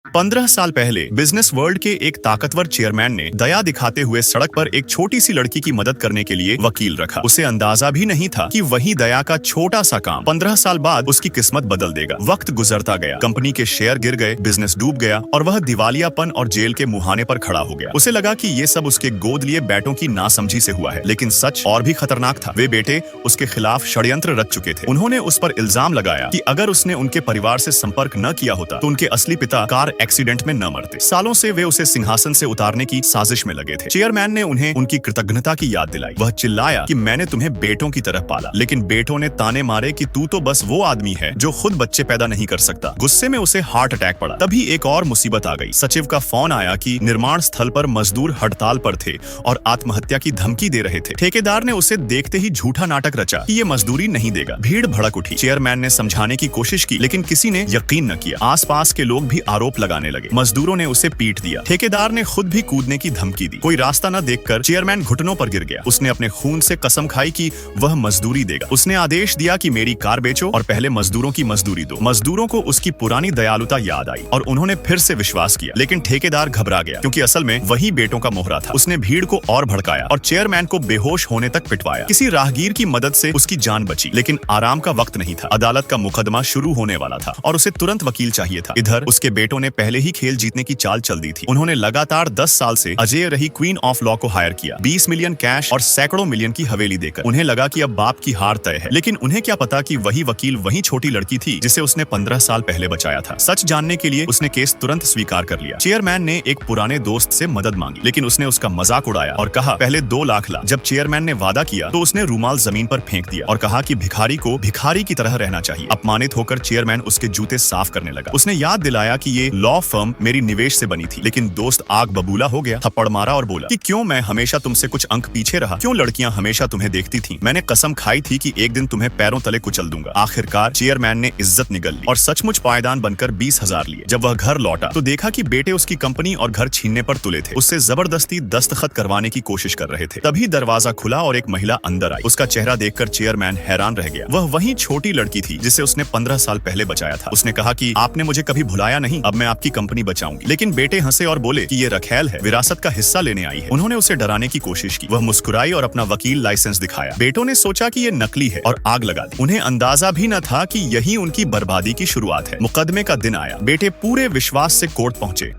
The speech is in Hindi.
15 साल पहले बिजनेस वर्ल्ड के एक ताकतवर चेयरमैन ने दया दिखाते हुए सड़क पर एक छोटी सी लड़की की मदद करने के लिए वकील रखा। उसे अंदाजा भी नहीं था कि वही दया का छोटा सा काम 15 साल बाद उसकी किस्मत बदल देगा। वक्त गुजरता गया, कंपनी के शेयर गिर गए, बिजनेस डूब गया और वह दिवालियापन और जेल के मुहाने पर खड़ा हो गया। उसे लगा कि ये सब उसके गोद लिए बेटों की नासमझी से हुआ है, लेकिन सच और भी खतरनाक था। वे बेटे उसके खिलाफ षड्यंत्र रच चुके थे। उन्होंने उस पर इल्जाम लगाया कि अगर उसने उनके परिवार से संपर्क न किया होता तो उनके असली पिता कार एक्सीडेंट में न मरते। सालों से वे उसे सिंहासन से उतारने की साजिश में लगे थे। चेयरमैन ने उन्हें उनकी कृतज्ञता की याद दिलाई। वह चिल्लाया कि मैंने तुम्हें बेटों की तरह पाला, लेकिन बेटों ने ताने मारे कि तू तो बस वो आदमी है जो खुद बच्चे पैदा नहीं कर सकता। गुस्से में उसे हार्ट अटैक पड़ा। तभी एक और मुसीबत आ गई। सचिव का फोन आया कि निर्माण स्थल पर मजदूर हड़ताल पर थे और आत्महत्या की धमकी दे रहे थे। ठेकेदार ने उसे देखते ही झूठा नाटक रचा कि ये मजदूरी नहीं देगा। भीड़ भड़क उठी। चेयरमैन ने समझाने की कोशिश की, लेकिन किसी ने यकीन न किया। आसपास के लोग भी आरोप लगाने लगे। मजदूरों ने उसे पीट दिया। ठेकेदार ने खुद भी कूदने की धमकी दी। कोई रास्ता न देखकर चेयरमैन घुटनों पर गिर गया। उसने अपने खून से कसम खाई कि वह मजदूरी देगा। उसने आदेश दिया कि मेरी कार बेचो और पहले मजदूरों की मजदूरी दो। मजदूरों को उसकी पुरानी दयालुता याद आई और उन्होंने फिर से विश्वास किया, लेकिन ठेकेदार घबरा गया क्योंकि असल में वही बेटों का मोहरा था। उसने भीड़ को और भड़काया और चेयरमैन को बेहोश होने तक पिटवाया। किसी राहगीर की मदद से उसकी जान बची, लेकिन आराम का वक्त नहीं था। अदालत का मुकदमा शुरू होने वाला था और उसे तुरंत वकील चाहिए था। इधर उसके बेटों ने पहले ही खेल जीतने की चाल चल दी थी। उन्होंने लगातार 10 साल से अजेय रही क्वीन ऑफ लॉ को हायर किया, 20 मिलियन कैश और सैकड़ों मिलियन की हवेली देकर। उन्हें लगा कि अब बाप की हार तय है, लेकिन उन्हें क्या पता कि वही वकील वही छोटी लड़की थी जिसे उसने 15 साल पहले बचाया था। सच जानने के लिए उसने केस तुरंत स्वीकार कर लिया। चेयरमैन ने एक पुराने दोस्त से मदद मांगी, लेकिन उसने उसका मजाक उड़ाया और कहा पहले 2 लाख ला। जब चेयरमैन ने वादा किया तो उसने रूमाल जमीन पर फेंक दिया और कहा कि भिखारी को भिखारी की तरह रहना चाहिए। अपमानित होकर चेयरमैन उसके जूते साफ करने लगा। उसने याद दिलाया कि ये लॉ फर्म मेरी निवेश से बनी थी, लेकिन दोस्त आग बबूला हो गया, थप्पड़ मारा और बोला कि क्यों मैं हमेशा तुमसे कुछ अंक पीछे रहा, क्यों लड़कियां हमेशा तुम्हें देखती थीं। मैंने कसम खाई थी कि एक दिन तुम्हें पैरों तले कुचल दूंगा। आखिरकार चेयरमैन ने इज्जत निगल ली और सचमुच पायदान बनकर 20,000 लिए। जब वह घर लौटा तो देखा कि बेटे उसकी कंपनी और घर छीनने पर तुले थे। उससे जबरदस्ती दस्तखत करवाने की कोशिश कर रहे थे। तभी दरवाजा खुला और एक महिला अंदर आई। उसका चेहरा देखकर चेयरमैन हैरान रह गया। वह वही छोटी लड़की थी जिसे उसने 15 साल पहले बचाया था। उसने कहा कि आपने मुझे कभी भुलाया नहीं, अब मैं आपकी कंपनी बचाऊंगी। लेकिन बेटे हंसे और बोले कि ये रखेल है, विरासत का हिस्सा लेने आई है। उन्होंने उसे डराने की कोशिश की। वह मुस्कुराई और अपना वकील लाइसेंस दिखाया। बेटों ने सोचा कि ये नकली है और आग लगा दी। उन्हें अंदाजा भी न था कि यही उनकी बर्बादी की शुरुआत है। मुकदमे का दिन आया। बेटे पूरे विश्वास से कोर्ट पहुंचे।